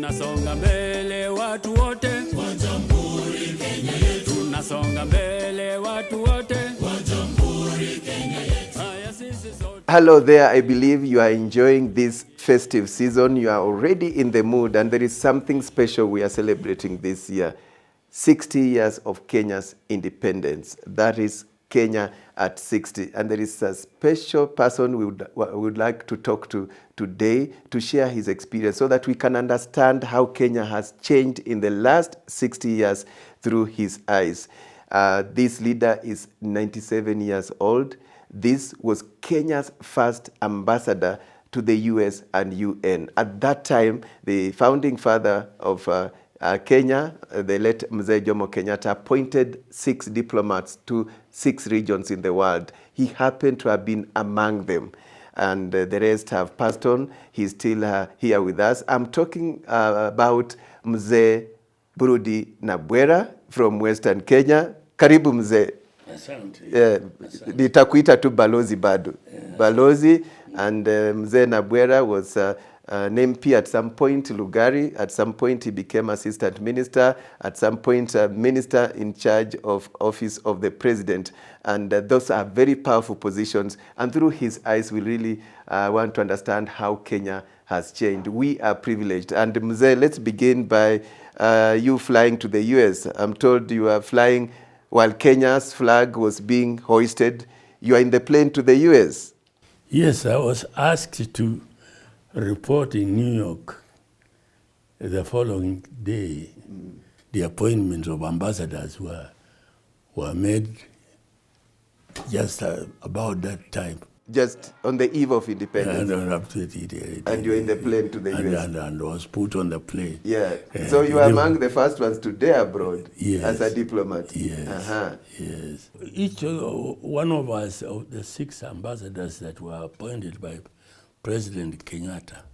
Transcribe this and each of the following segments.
Tunasonga mbele watu wote wa Jamhuri Kenya yetu. Tunasonga mbele watu wote wa Jamhuri Kenya yetu. Hello there, I believe you are enjoying this festive season. You are already in the mood, and there is something special we are celebrating this year. 60 years of Kenya's independence. That is Kenya at 60. And there is a special person we would like to talk to today to share his experience so that we can understand how Kenya has changed in the last 60 years through his eyes. This leader is 97 years old. This was Kenya's first ambassador to the US and UN. At that time, the founding father of Kenya, the late Mzee Jomo Kenyatta, appointed 6 diplomats to 6 regions in the world. He happened to have been among them, and the rest have passed on. He's still here with us. I'm talking about Mzee Burudi Nabwera from Western Kenya. Karibu Mzee. Asante. Nitakuita tu balozi bado. Yeah. Balozi, and Mzee Nabwera was an MP at some point, Lugari. At some point, he became assistant minister. At some point, minister in charge of office of the president. And those are very powerful positions. And through his eyes, we really want to understand how Kenya has changed. We are privileged. And Mzee, let's begin by you flying to the US. I'm told you are flying while Kenya's flag was being hoisted. You are in the plane to the US. Yes, I was asked to report in New York the following day. The appointments of ambassadors were made just about that time. Just on the eve of independence. And you're in the plane to the US. And was put on the plane. Yeah. So you are among the first ones to dare abroad. Yes. As a diplomat. Yes. Yes. Each one of us, of the 6 ambassadors that were appointed by President Kenyatta,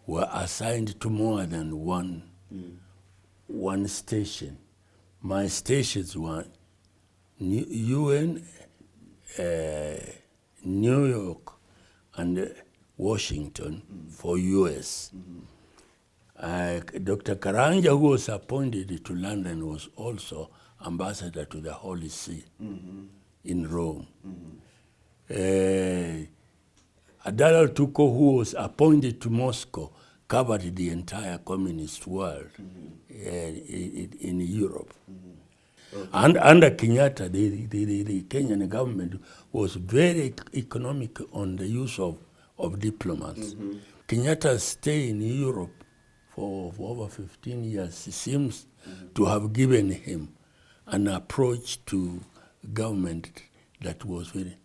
were assigned to more than one station. My stations were UN, New York, and Washington for US. Dr. Karanja, who was appointed to London, was also ambassador to the Holy See in Rome. Adala Tuko, who was appointed to Moscow, covered the entire communist world in Europe. Okay. And under Kenyatta, the Kenyan government was very economic on the use of diplomats. Kenyatta's stay in Europe for over 15 years seems to have given him an approach to government that was very,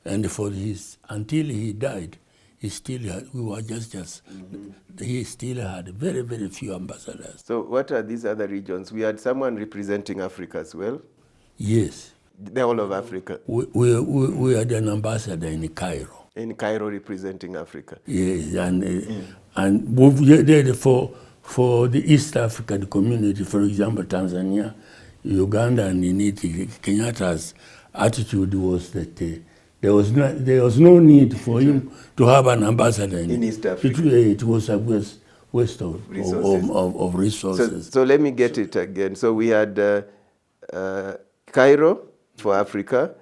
and for his, until he died, he still had, he still had very, very few ambassadors. So what are these other regions? We had someone representing Africa as well? Yes. The whole of Africa? We had an ambassador in Cairo. In Cairo representing Africa? Yes, and we did for the East African community, for example, Tanzania, Uganda, and Kenyatta's attitude was that there was no need for him to have an ambassador in East Africa. It was a waste of resources. So let me get it again. So we had Cairo for Africa.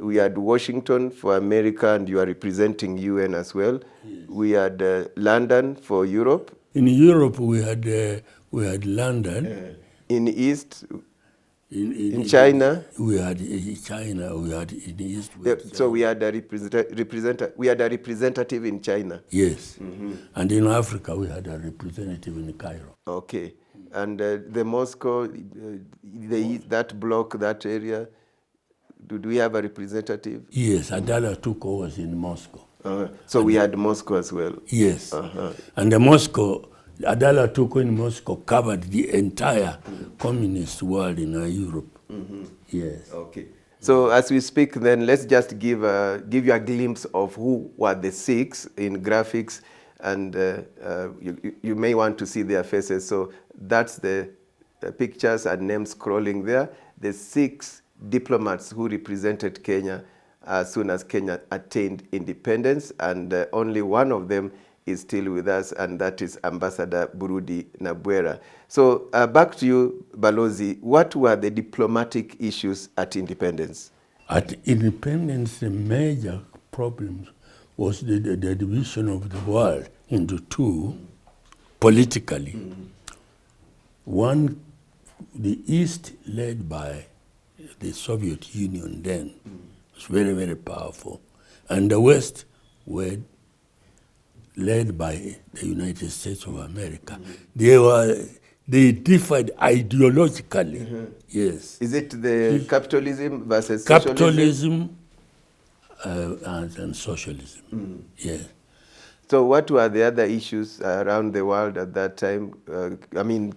We had Washington for America, and you are representing UN as well. Yes. We had London for Europe. In Europe, we had London. In East. In China, we had China. We had in East. So we had a representative in China. Yes, and in Africa we had a representative in Cairo. Okay, and the Moscow, that block, that area, do we have a representative? Yes, Adala Tuko was in Moscow. So we had Moscow as well. Yes, and the Moscow. Adala Tuko in Moscow covered the entire communist world in Europe. Yes. Okay. So as we speak, then let's just give you a glimpse of who were the 6 in graphics, and you may want to see their faces. So that's the pictures and names scrolling there. The 6 diplomats who represented Kenya as soon as Kenya attained independence, and only one of them is still with us, and that is Ambassador Burudi Nabwera. So back to you, Balozi. What were the diplomatic issues at independence? At independence, the major problems was the division of the world into two politically. One, the East, led by the Soviet Union then, was very, very powerful. And the West were led by the United States of America. They differed ideologically, yes. Is it the capitalism versus capitalism and socialism, yes. So what were the other issues around the world at that time? I mean,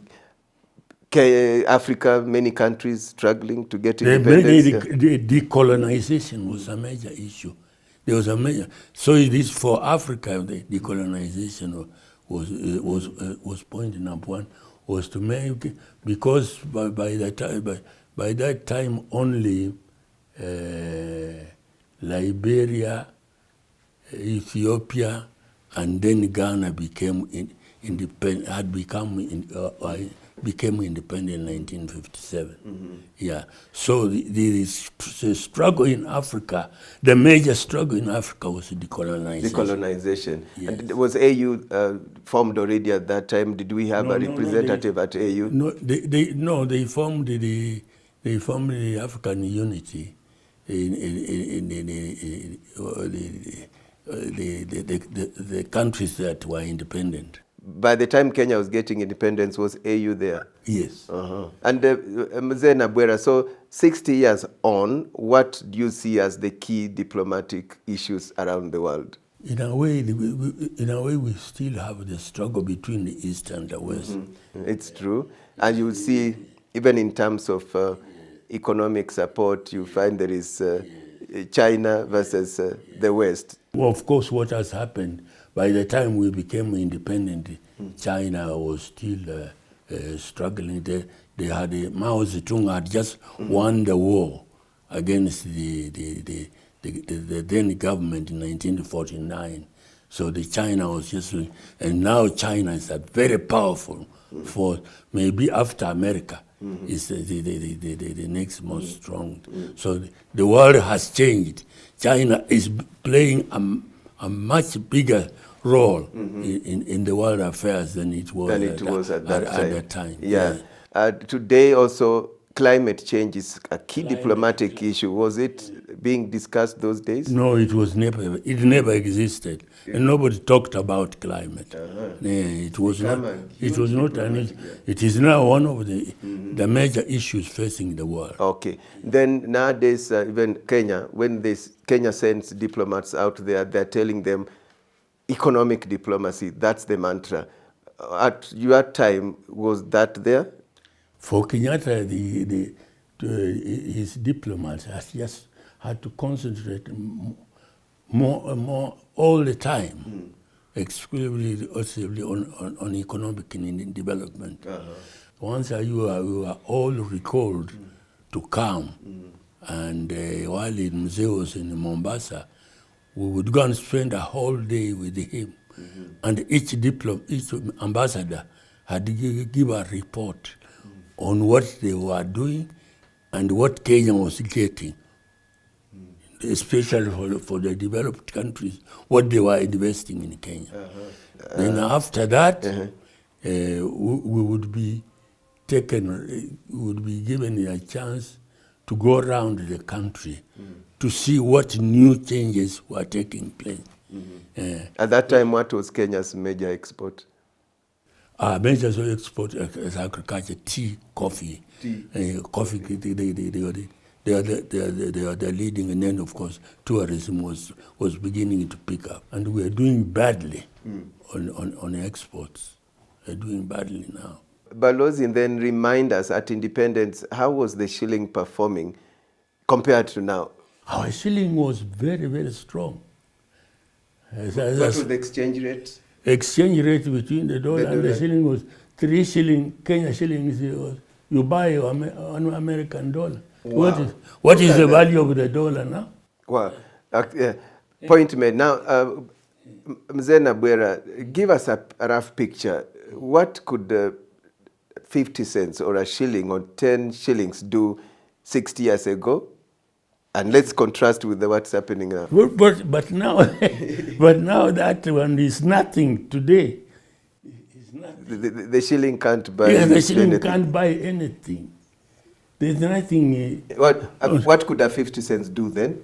Africa, many countries struggling to get independence. The decolonization was a major issue. There was a major, so it is for Africa. The decolonization was point number one, was to make, because by that time only Liberia, Ethiopia, and then Ghana became independent. Became independent in 1957. Yeah. So the struggle in Africa, the major struggle in Africa was decolonization. Decolonization. Yes. And was AU formed already at that time? Did we have a representative at AU? No, they formed the African Unity in the countries that were independent. By the time Kenya was getting independence, was AU there? Yes. And Mzee Nabwera, so 60 years on, what do you see as the key diplomatic issues around the world? In a way, we still have the struggle between the East and the West. It's true. And you see, even in terms of economic support, you find there is China versus the West. Well, of course, what has happened, by the time we became independent, China was still struggling. They had Mao Zedong had just won the war against the then government in 1949. So the China was just, and now China is a very powerful force. Maybe after America is the next most strong. So the world has changed. China is playing a much bigger role in the world affairs than it was, at that time. Yeah. Today also, climate change is a key diplomatic issue. Was it being discussed those days? No, it never existed. And nobody talked about climate. It was not an issue. It is now one of the major issues facing the world. Okay. Then nowadays, even Kenya, when Kenya sends diplomats out there, they're telling them economic diplomacy, that's the mantra. At your time, was that there? For Kenyatta, his diplomats had to concentrate more all the time, exclusively on economic development. Once we were all recalled to come, and while Mzee was in Mombasa, we would go and spend a whole day with him, and each ambassador had to give a report on what they were doing and what Kenya was getting, especially for the developed countries, what they were investing in Kenya. Then after that, we would be given a chance to go around the country to see what new changes were taking place. At that time, what was Kenya's major export? Major export is agriculture, tea, coffee. Coffee, they are the leading, and then of course tourism was beginning to pick up, and we are doing badly on exports. We're doing badly now. Balozi, then remind us, at independence, how was the shilling performing compared to now? Our shilling was very, very strong. What was the exchange rate? Exchange rate between the dollar and the shilling was 3 shilling, Kenya shillings. You buy an American dollar. Wow. What is the value of the dollar now? Well, point made. Now, Mzee Nabwera, give us a rough picture. What could 50 cents or a shilling or 10 shillings do 60 years ago? And let's contrast with what's happening now. But now, but now that one is nothing today. It's nothing. The shilling can't buy Yeah, the shilling anything. can't buy anything. There's nothing. What could a 50 cents do then?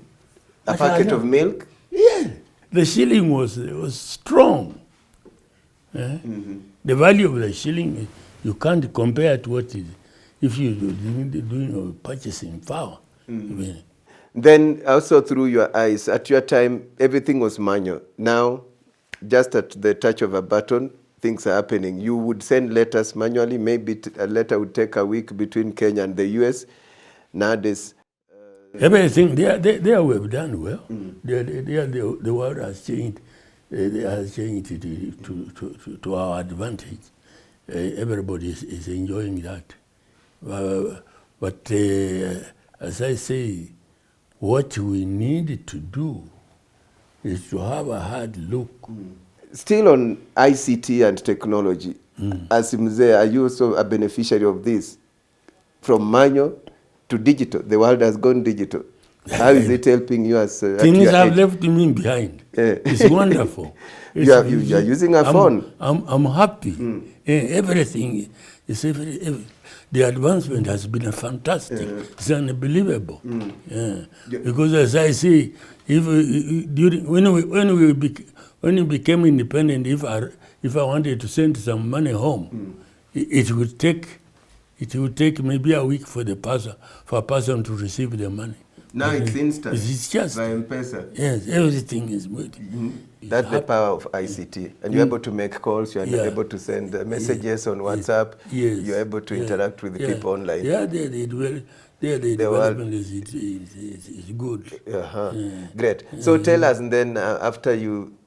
A packet of milk? Yeah, the shilling was strong. The value of the shilling, you can't compare to what is if you're doing purchasing power. Then also through your eyes, at your time, everything was manual. Now, just at the touch of a button, things are happening. You would send letters manually. Maybe a letter would take a week between Kenya and the US. Nowadays, everything there we've done well. The world has changed. It has changed to our advantage. Everybody is enjoying that. But as I say, what we need to do is to have a hard look. Still on ICT and technology, as Mzee, are you also a beneficiary of this? From manual to digital, the world has gone digital. How is it helping you as things have left me behind? It's wonderful. You are using a phone. I'm happy. Everything is the advancement has been fantastic. It's unbelievable. Because as I say, when we became independent, if I wanted to send some money home, it would take maybe a week for a person to receive the money. Now it's instant. It's just by M-Pesa. Yes, everything is waiting. That's the power of ICT. And you're able to make calls, you're able to send messages on WhatsApp, you're able to interact with the people online. Yeah, the development is good. Great. So tell us, and then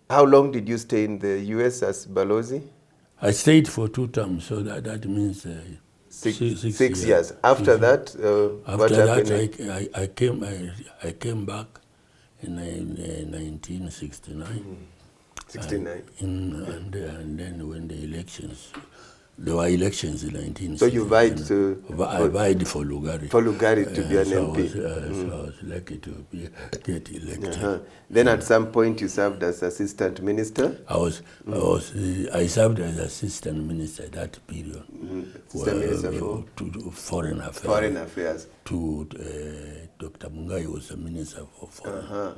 how long did you stay in the US as Balozi? I stayed for 2 terms, so that means 6 years. After that, what happened? I came back in 1969. 69. And then when there were elections in 1969. So you vied I vied for Lugari. For Lugari to be an MP. So I was lucky to get elected. Then at some point you served as assistant minister? I served as assistant minister that period. Minister to Foreign Affairs. Foreign Affairs. Dr. Mungai was the minister for foreign.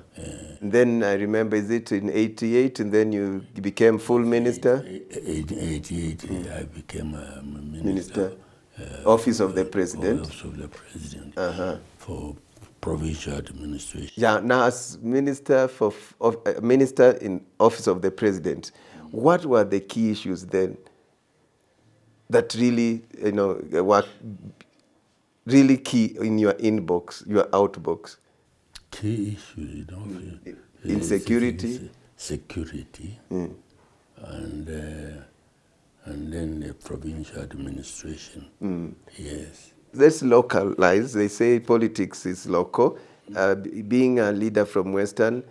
Then I remember, is it in 88, and then you became full minister? In 88, I became a minister. Office of the President? Office of the President for provincial administration. Yeah, now as minister minister in Office of the President, what were the key issues then that really, were really key in your inbox, your outbox? Key issues, insecurity, security, and then the provincial administration. Yes. Let's localize. They say politics is local. Being a leader from Western,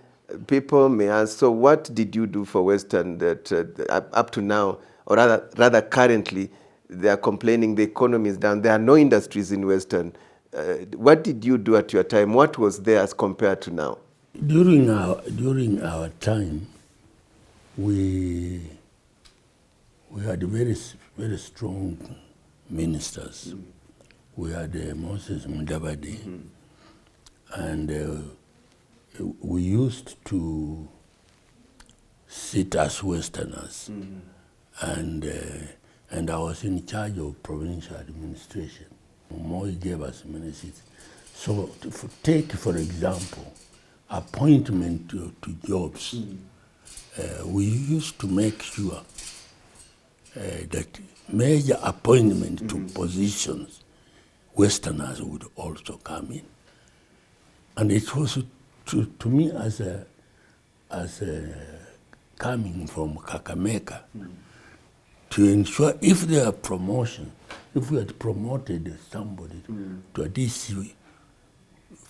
people may ask, so what did you do for Western that up to now, or rather currently, they are complaining the economy is down. There are no industries in Western. What did you do at your time? What was there as compared to now? During our time, we had very, very strong ministers. We had Moses Mudavadi, and we used to sit as Westerners, and I was in charge of provincial administration. Moi gave us many seats. So take, for example, appointment to jobs. We used to make sure that major appointment to positions, Westerners would also come in. And it was to me as coming from Kakamega, to ensure if there are promotion, if we had promoted somebody to a DC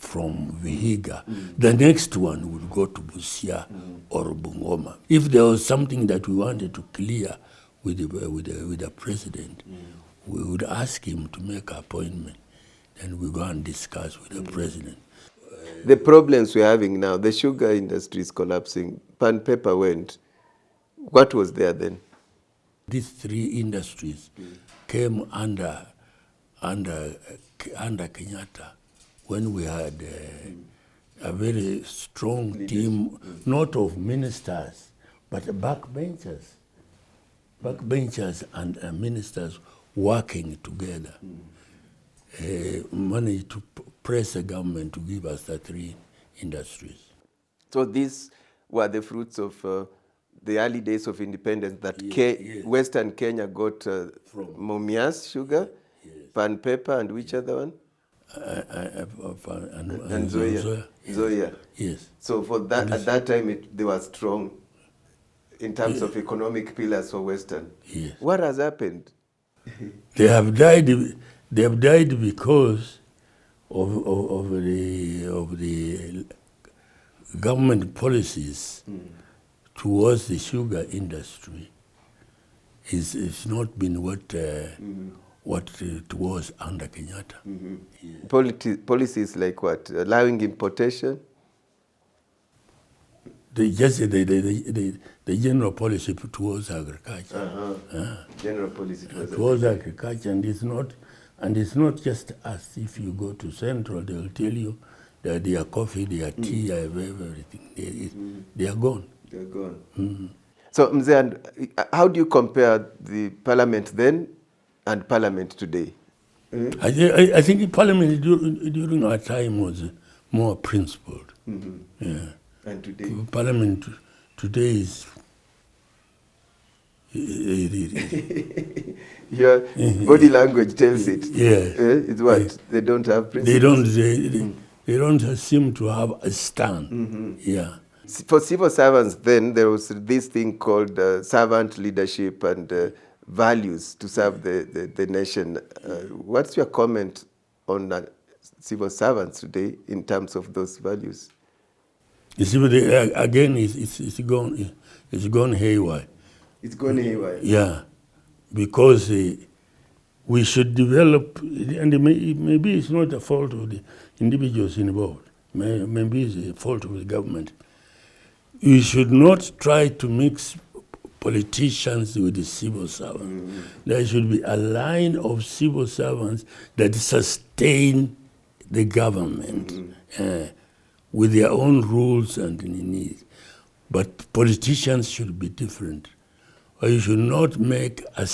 from Vihiga, the next one would go to Busia or Bungoma. If there was something that we wanted to clear with the president, we would ask him to make an appointment, and we go and discuss with the president. The problems we're having now, the sugar industry is collapsing, pan paper went. What was there then? These three industries came under Kenyatta when we had a very strong team, not of ministers, but backbenchers and ministers working together. Money to press the government to give us the three industries. So these were the fruits of the early days of independence that Yes. Western Kenya got from Mumias sugar, pan paper, and which other one? And Zoya. Zoya. Yes. So for that, at that time, they were strong in terms of economic pillars for Western. Yes. What has happened? They have died. They have died because of the government policies towards the sugar industry. It's not been what it was under Kenyatta. Yeah. Policies like what? Allowing importation? The general policy towards agriculture. General policy Towards agriculture, and it's not just us. If you go to Central, they'll tell you that their coffee, their tea, everything, they are gone. They're gone. So, Mzee, and how do you compare the parliament then and parliament today? I think parliament during our time was more principled. Yeah. And today? Parliament today is... Your body language tells it. Yes. It's what? Yes. They don't have principles? They don't seem to have a stand. Yeah. For civil servants then, there was this thing called servant leadership and values to serve the nation. What's your comment on civil servants today in terms of those values? You see, again, it's gone haywire. It's gone haywire? Yeah, because we should develop, and maybe it's not the fault of the individuals involved. Maybe it's the fault of the government. We should not try to mix politicians with the civil servants. There should be a line of civil servants that sustain the government with their own rules and needs. But politicians should be different. Or you should not make a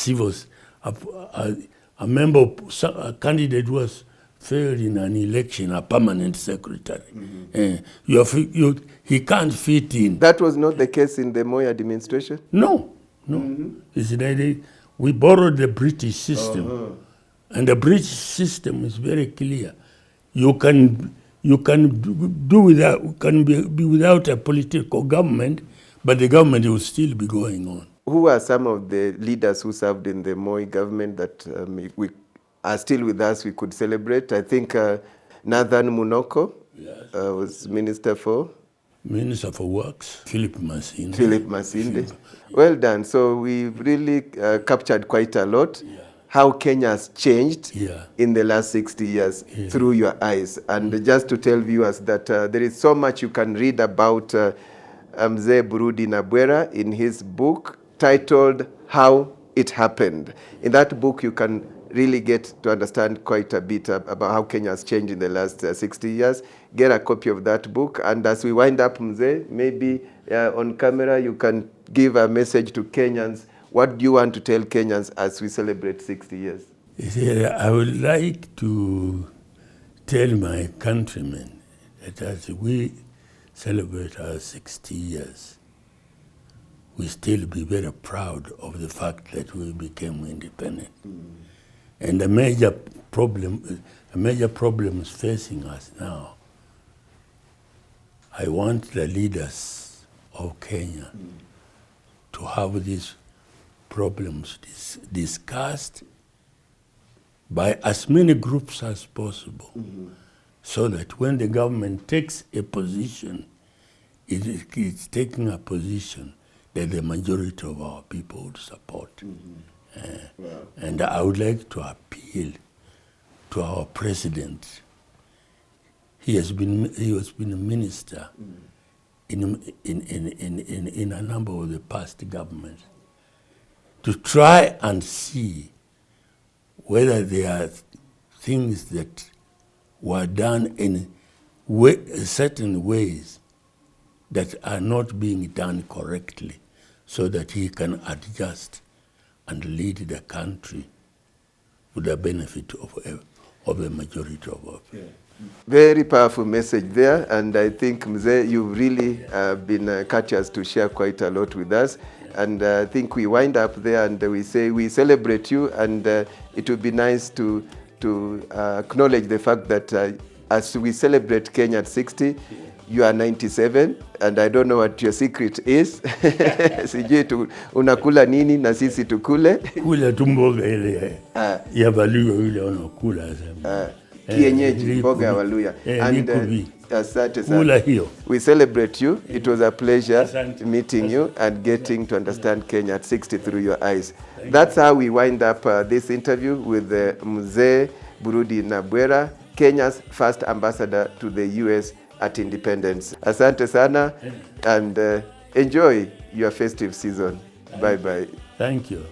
member of a candidate who has failed in an election a permanent secretary. He can't fit in. That was not the case in the Moi administration? No. We borrowed the British system, and the British system is very clear. You can be without a political government, but the government will still be going on. Who are some of the leaders who served in the Moi government that we are still with us, we could celebrate? I think Nathan Munoko was Minister for Works, Philip Masinde. Philip Masinde. Well done. So we've really captured quite a lot. How Kenya has changed in the last 60 years through your eyes. And just to tell viewers that there is so much you can read about Mzee Burudi Nabwera in his book titled How It Happened. In that book, you can really get to understand quite a bit about how Kenya has changed in the last 60 years. Get a copy of that book. And as we wind up, Mzee, maybe on camera you can give a message to Kenyans. What do you want to tell Kenyans as we celebrate 60 years? I would like to tell my countrymen that as we celebrate our 60 years, we still be very proud of the fact that we became independent. And the major problems facing us now, I want the leaders of Kenya to have these problems discussed by as many groups as possible, so that when the government takes a position, it's taking a position that the majority of our people would support. Wow. And I would like to appeal to our president. He has been a minister in a number of the past governments, to try and see whether there are things that were done in certain ways that are not being done correctly, so that he can adjust and lead the country with the benefit of the majority of our people. Very powerful message there, and I think, Mzee, you've really been courteous to share quite a lot with us. And I think we wind up there and we say we celebrate you, and it would be nice to acknowledge the fact that as we celebrate Kenya at 60, you are 97, and I don't know what your secret is. Sijui unakula nini na sisi tukule. Kula tumboga ile ya Waluya ile unakula sema. Kienyeji, mboga ya Waluya. And asante sana. We celebrate you. It was a pleasure meeting you and getting to understand Kenya at 60 through your eyes. That's how we wind up this interview with Mzee Burudi Nabwera, Kenya's first ambassador to the US at independence. Asante sana, and enjoy your festive season. Bye-bye. Thank you.